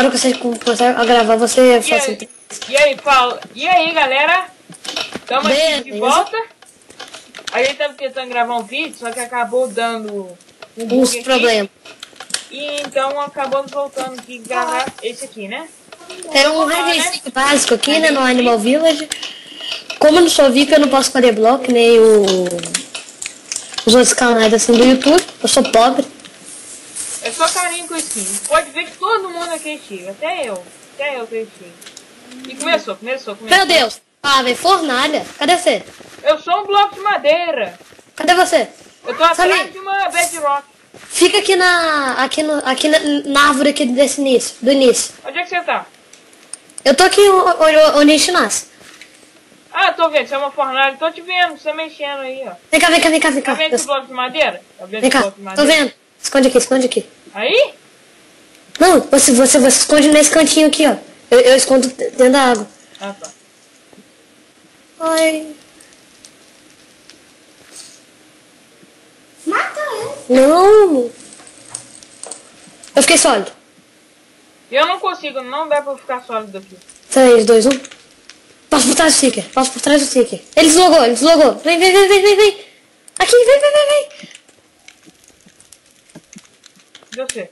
hora que você consegue gravar, você facilita. E aí, Paulo? E aí, galera? Estamos aqui de volta. A gente tava tentando gravar um vídeo, só que acabou dando uns problemas. E então acabamos voltando aqui gravar esse aqui, né? É um revizinho básico aqui, né, no Animal Village. Como eu não sou VIP, eu não posso fazer bloco, nem os outros canais assim do YouTube. Eu sou pobre. É só carinho com skin. Pode ver que todo mundo aqui é Steve, até eu tenho Steve. E começou. Meu Deus! Ah, velho, fornalha. Cadê você? Eu sou um bloco de madeira. Cadê você? Eu tô atrás de uma bedrock. Fica aqui na árvore aqui do início. Onde é que você tá? Eu tô aqui onde a gente nasce. Ah, tô vendo, você é uma fornalha, tô te vendo, você mexendo aí, ó. Vem cá. Tá vendo esse bloco de madeira? Vem cá, tô vendo. Esconde aqui. Aí? Não, você esconde nesse cantinho aqui, ó. Eu escondo dentro da água. Ah, tá. Ai. Mata ele. Não. Eu fiquei sólido. Eu não consigo, não dá pra eu ficar sólido aqui. 3, 2, 1. Passo por trás do Seeker. Ele deslogou. Vem. Aqui, vem. E você?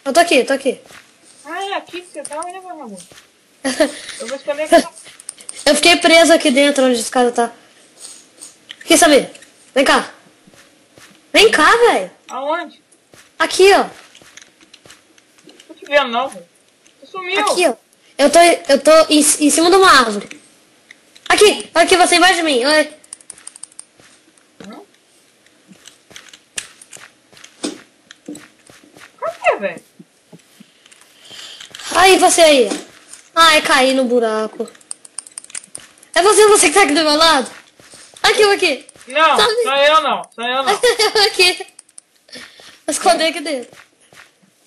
Eu tô aqui. Ah, é aqui que você tá, olha, vagabundo. Eu vou esconder aqui. Eu fiquei preso aqui dentro onde esse cara tá. Quer saber? Vem cá. Vem cá, velho. Aonde? Aqui, ó. Tô te vendo não, velho. Você sumiu. Aqui, ó. Eu tô em cima de uma árvore. Aqui, você embaixo de mim. Oi. Cadê, velho? Aí, você aí. Ai, caí no buraco. É você que tá aqui do meu lado? Aqui. Não, Sabe? sou eu não. Aqui. Esconder aqui dentro.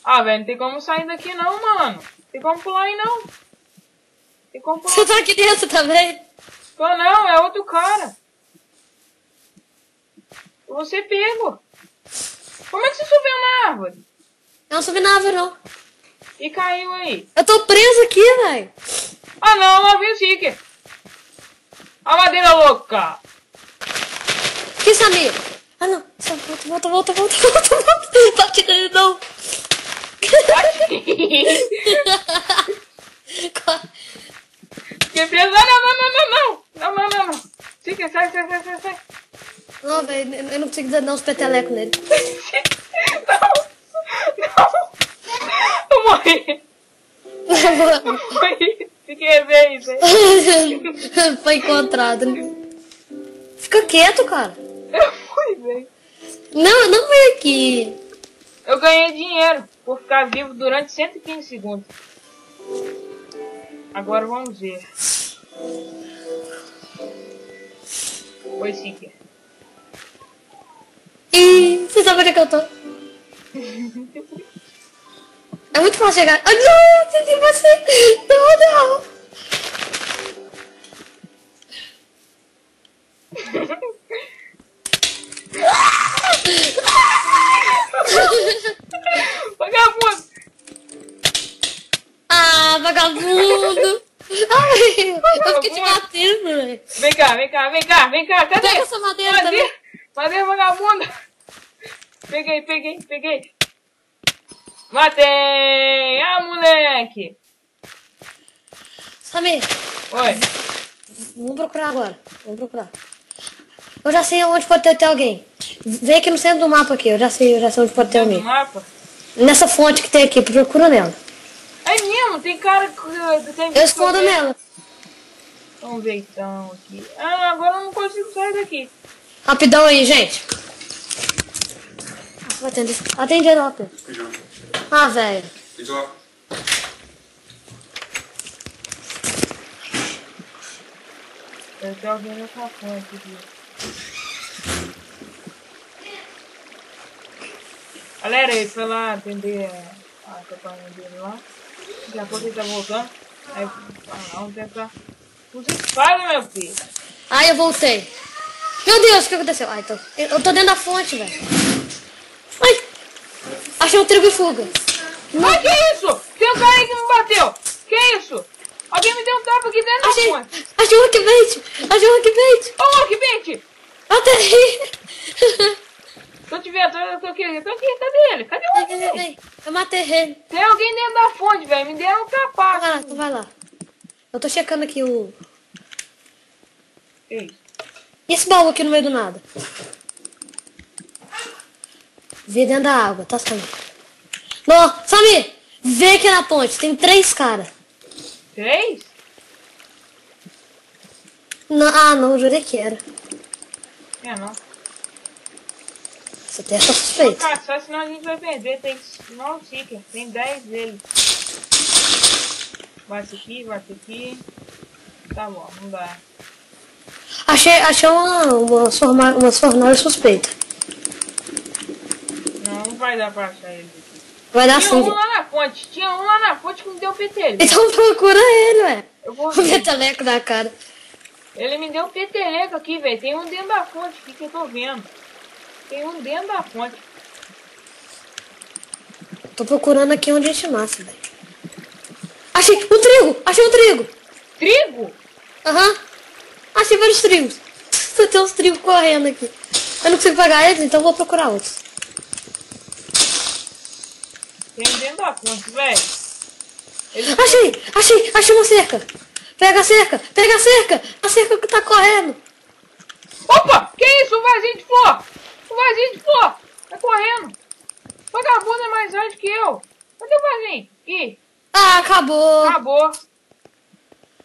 Ah, velho, não tem como sair daqui não, mano. Não tem como pular aí não. Tem como pular. Você tá aqui dentro também? Tô não, é outro cara. Você pegou. Como é que você subiu na árvore? Eu não subi na árvore, não. E caiu aí? Eu tô preso aqui, velho. Ah não, lá vem o Seeker. A madeira louca. Que Samir? Ah, não. Volta. Tá tirando, não. Que preso. Não. Seeker, sai. Não, velho, eu não consigo dar uns petelecos nele. Eu morri. Fiquei vez, hein? Foi encontrado. Fica quieto, cara. Eu fui, velho. Não, eu não vim aqui. Eu ganhei dinheiro por ficar vivo durante 115 segundos. Agora vamos ver. Oi, Seeker. Ih, você sabe onde é que eu tô? É muito fácil chegar. Ah, não, tem você. Não. Vagabundo! Ah, vagabundo! Ai, eu fiquei te batendo, velho. Vem cá, cadê? Pega essa madeira também. Madeira vagabunda! Peguei! Matei! Ah, moleque! Samir, Oi. vamos procurar agora. Eu já sei onde pode ter alguém. Vem aqui no centro do mapa aqui, eu já sei onde pode ter Tem um alguém. mapa? Nessa fonte que tem aqui, procura nela. É mesmo, tem cara que tem... Eu escondo nela. Vamos ver então aqui. Ah, agora eu não consigo sair daqui. Rapidão aí, gente. Atende a nota. Ah, velho. Eu tô vendo essa fonte aqui. Galera, ele foi lá atender a campanha dele lá. Daqui a pouco ele tá voltando. Aí, vamos tentar. Você fala, meu filho. Ai, eu voltei. Meu Deus, o que aconteceu? Ai, eu tô dentro da fonte, velho. Ai, achei um trigo e fuga. Mas que isso? Tem um cara aí que me bateu. Que isso? Alguém me deu um tapa aqui dentro da ponte. Achei um workbench. Achei um workbench. Ô, workbench. Aterrei. Tô te vendo, tô aqui. Cadê ele? Cadê o workbench? Eu matei ele. Tem alguém dentro da fonte, velho. Me deram um tapa. Vai lá, então vai lá. Eu tô checando aqui o... Ei. E esse baú aqui no meio do nada? Vê dentro da água, tá, Samir? Não, Samir! Vê aqui na ponte, tem 3 caras. 3? Não, jurei que era. É, não. Você tem essa Vou suspeita. caçar, senão a gente vai perder. Tem 9 seekers. Tem 10 dele. Bate aqui. Tá bom, não dá. Achei uma fornalha suspeita. Não vai dar pra achar ele aqui. Vai dar Tinha sim. um lá na fonte. Tinha um lá na fonte que me deu petelho. Então procura ele, ué. Eu vou O ver. peteleco da cara. Ele me deu peteleco aqui, velho. Tem um dentro da fonte aqui que eu tô vendo. Tem um dentro da fonte. Tô procurando aqui onde a gente nasce, velho. Achei um trigo! Achei um trigo! Trigo? Aham. Achei vários trigos. Tem uns trigos correndo aqui. Eu não consigo pegar eles, então vou procurar outros. Tem um dentro da fonte, velho. Ele... Achei uma cerca. Pega a cerca, a cerca que tá correndo. Opa, que isso? O vazio de flor. Tá correndo. Vagabundo é mais rápido que eu. Cadê o vazio? Ih. Ah, acabou.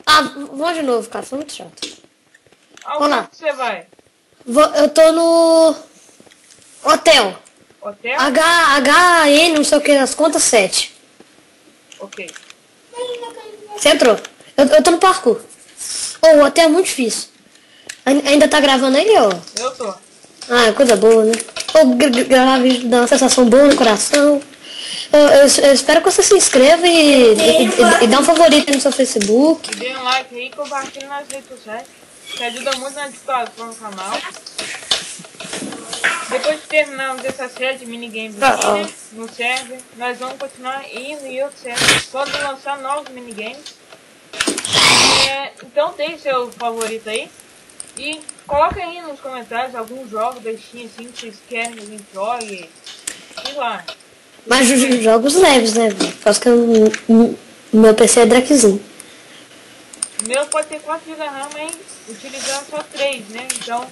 Ah, vamos de novo, cara, foi muito chato. Aonde Vamos lá. que você vai? Eu tô no hotel. Hotel? HN, não sei o que, das contas 7. Ok. Você entrou? Eu tô no parkour. O hotel é muito difícil. Ainda tá gravando aí, ó? Eu tô. Ah, coisa boa, né? Gravar vídeo dá uma sensação boa no coração. Eu espero que você se inscreva e dá um favorito aí no seu Facebook. E dê um like aí e compartilhe nas redes sociais. Que ajuda muito na divulgação do canal. Depois de terminarmos essa série de minigames aqui, né, no server, nós vamos continuar indo em outros servers. Pode lançar novos minigames. Então tem seu favorito aí. E coloca aí nos comentários alguns jogos da Steam assim, que vocês querem que a gente jogue. Sei lá. Mas jogos leves, né? Por causa que meu PC é Drakzinho. O meu pode ter 4 GB de RAM, mas utilizando só 3, né? Então,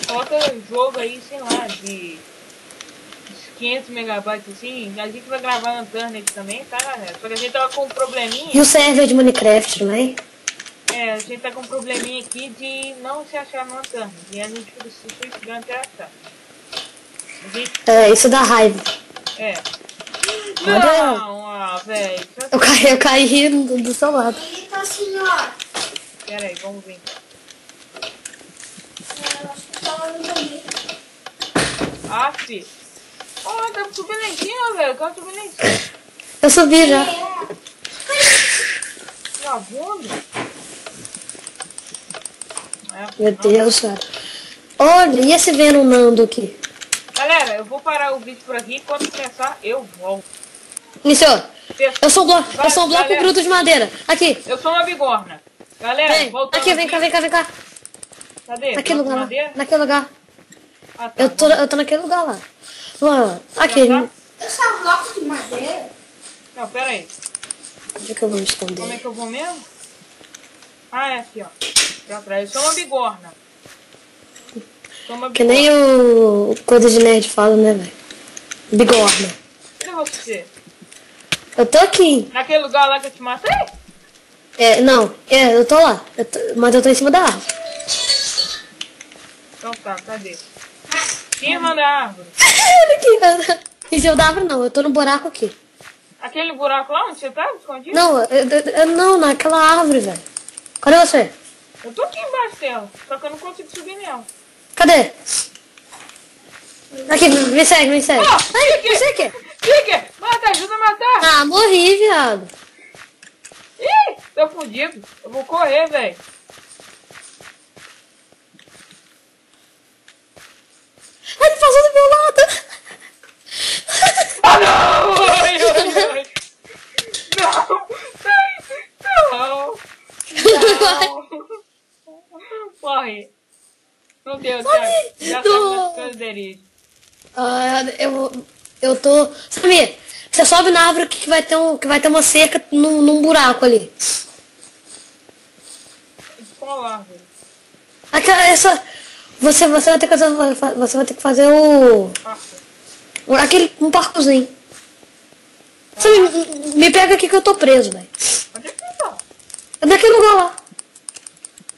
coloca jogo aí, sei lá, de 500 megabytes assim. A gente vai gravar na internet também, tá, galera? Só que a gente tava com um probleminha. E o server de Minecraft também? A gente tá com um probleminha aqui de não se achar no internet. E a gente fica se suicidando até achar. Isso dá raiva. Olha. Não, velho. Eu caí do seu lado. Eita, senhora. Pera aí, vamos ver. Fi. Ó, tá subindo lá em cima, velho. Tá subindo lá em cima. Eu subi já. Vagabundo. Meu Deus, cara. Olha, e esse Venom Nando aqui? Galera, eu vou parar o vídeo por aqui. Quando começar, eu volto. Iniciou. Eu sou um bloco bruto de madeira. Aqui. Eu sou uma bigorna. Galera, voltando aqui, vem cá. Cadê? Naquele lugar lá. Madeira? Naquele lugar. Ah, tá, eu tô naquele lugar lá. Aqui. Já tá? Eu sou um bloco de madeira. Não, pera aí. Onde é que eu vou me esconder? Como é que eu vou mesmo? Ah, é aqui, ó. Pra trás. Eu sou uma bigorna. Que nem o Coisa de Nerd fala, né, velho? Bigorna. Cadê você? Eu tô aqui. Naquele lugar lá que eu te matei? Não. Eu tô lá. Mas eu tô em cima da árvore. Então tá, cadê? Cima da árvore. Olha aqui. Em cima da árvore não. Eu tô no buraco aqui. Aquele buraco lá onde você tá escondido? Não, não, naquela árvore, velho. Cadê você? Eu tô aqui embaixo dela. Só que eu não consigo subir nela. Cadê? Aqui, me segue. Ó, Você quer? Fique! Mata, ajuda a matar! Ah, morri, viado. Ih, tô fudido. Eu vou correr, velho. Ele passou do meu lado. Ah, não! Ai, ai, ai. Corre. Meu Deus, já tá machucando o nariz. Eu tô... Samir, você sobe na árvore que vai ter uma cerca num buraco ali. Qual árvore? Você vai ter que fazer um parcourzinho. Samir, me pega aqui que eu tô preso, velho. Onde é que você tá? É daquele lugar lá.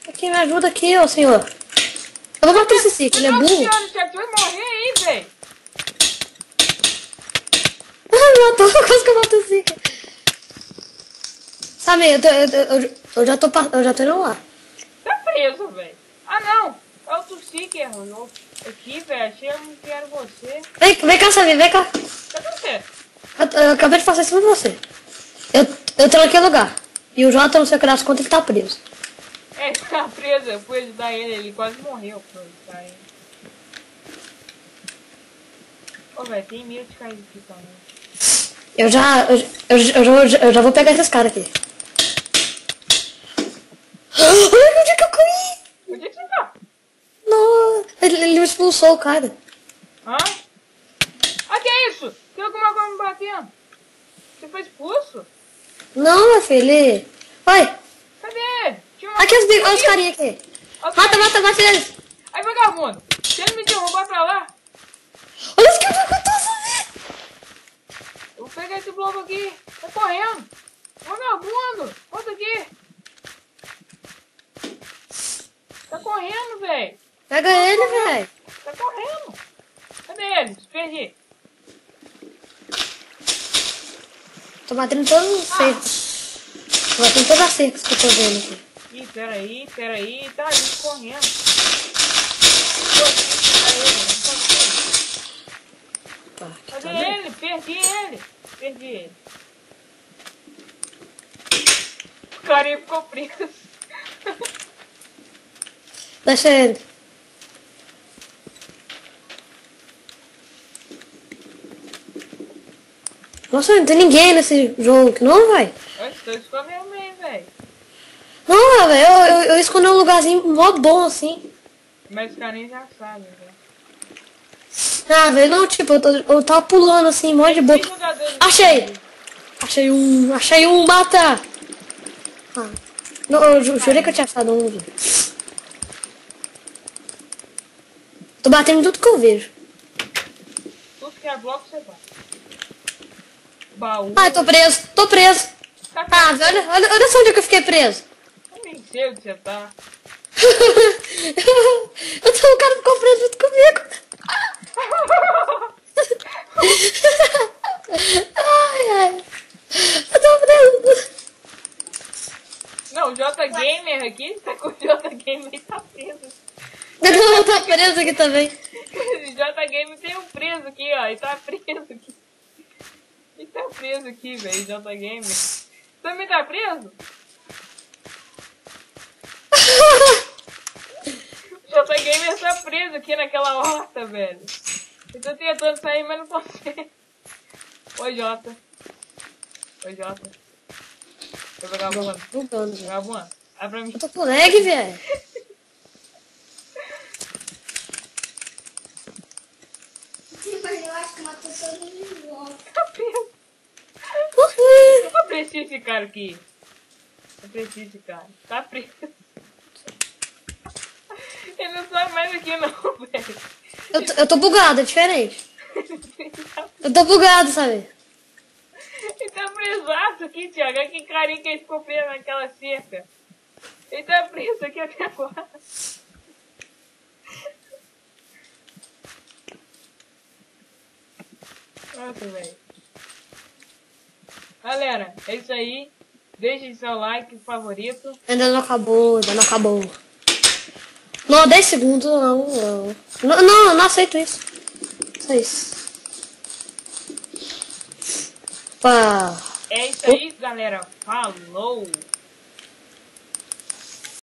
Aqui, me ajuda aqui, ô senhor. Eu vou matar esse Sika, ele é burro. Você vai morrer aí, velho. Quase que eu mato o Sika. Samir, eu já tô indo lá. Tá preso, velho. Ah, não. É o Tussi que errou. Aqui, velho. Achei que eu não quero você. Vem cá, Samir, vem cá. Cadê você? Eu acabei de passar em cima de você. Eu tô naquele lugar. E o Jota, não sei o que das contas, ele tá preso. É, ele tá preso. Eu fui ajudar ele quase morreu pra ajudar ele. Ô, velho, tem medo de cair aqui também. Eu já vou pegar esses caras aqui. Olha onde é que eu caí! Onde é que você tá? Não, ele me expulsou, cara. Hã? Ah, que é isso? Tem alguma coisa me batendo? Você foi expulso? Não, meu filho, ele... Oi, Cadê? Tinha uma... aqui os carinha aqui. Mata eles. Aí, vagabundo, você não me derrubar pra lá? Olha isso que eu vou contar, Samir. Eu vou pegar esse bloco aqui. Tá correndo. Vagabundo, volta aqui. Tá correndo, velho. Pega ele, velho. Tá correndo. Cadê eles? Perdi. Tô batendo todos os cercos. Tô batendo todas as cercas que eu tô vendo aqui. Ih, peraí. Tá ali correndo. Cadê ele? Perdi ele. O carinha ficou preso. Deixa ele. Nossa, não tem ninguém nesse jogo aqui não, velho. Eu estou escondendo meio, velho. Não, velho, eu escondi um lugarzinho mó bom assim. Mas os carinhas já sabem, velho. Ah, velho, não, tipo, eu tava pulando assim, mó de boca. Achei! Achei um, mata! Ah, não, eu jurei que eu tinha achado um. Tô batendo em tudo que eu vejo. Tudo que é bloco, você bate. Baú. Ai, tô preso. Tá Ah, velho, olha só onde que eu fiquei preso. Eu nem sei onde você tá. O cara ficou preso junto comigo. Ai. Eu tô preso. Não, o J Gamer aqui, tá com o J Gamer e tá preso. Eu tô preso aqui também. O J Gamer tem um preso aqui, ó. Ele tá preso aqui. Ele tá preso aqui, velho, J Gamer. Também tá preso? O J Gamer tá preso aqui naquela horta, velho. Eu tô tentando sair, mas não consigo. Oi, Jota. Oi, vagabundo. Bugando. Vagabundo, abre pra mim. Eu tô com lag, velho. Mas eu acho que uma pessoa me volta. Tá preso. Eu preciso esse cara aqui. Tá preso. Ele não sai mais aqui não, velho. Eu tô bugado, é diferente. Eu tô bugado, sabe? Ele tá presaço aqui, Thiago. Olha que carinha que ele ficou preso naquela cerca. Ele tá preso aqui até agora. Nossa, velho. Galera, é isso aí. Deixe seu like favorito. Ainda não acabou. Não, 10 segundos, não aceito isso. Só isso. Pá. É isso aí, galera. Falou!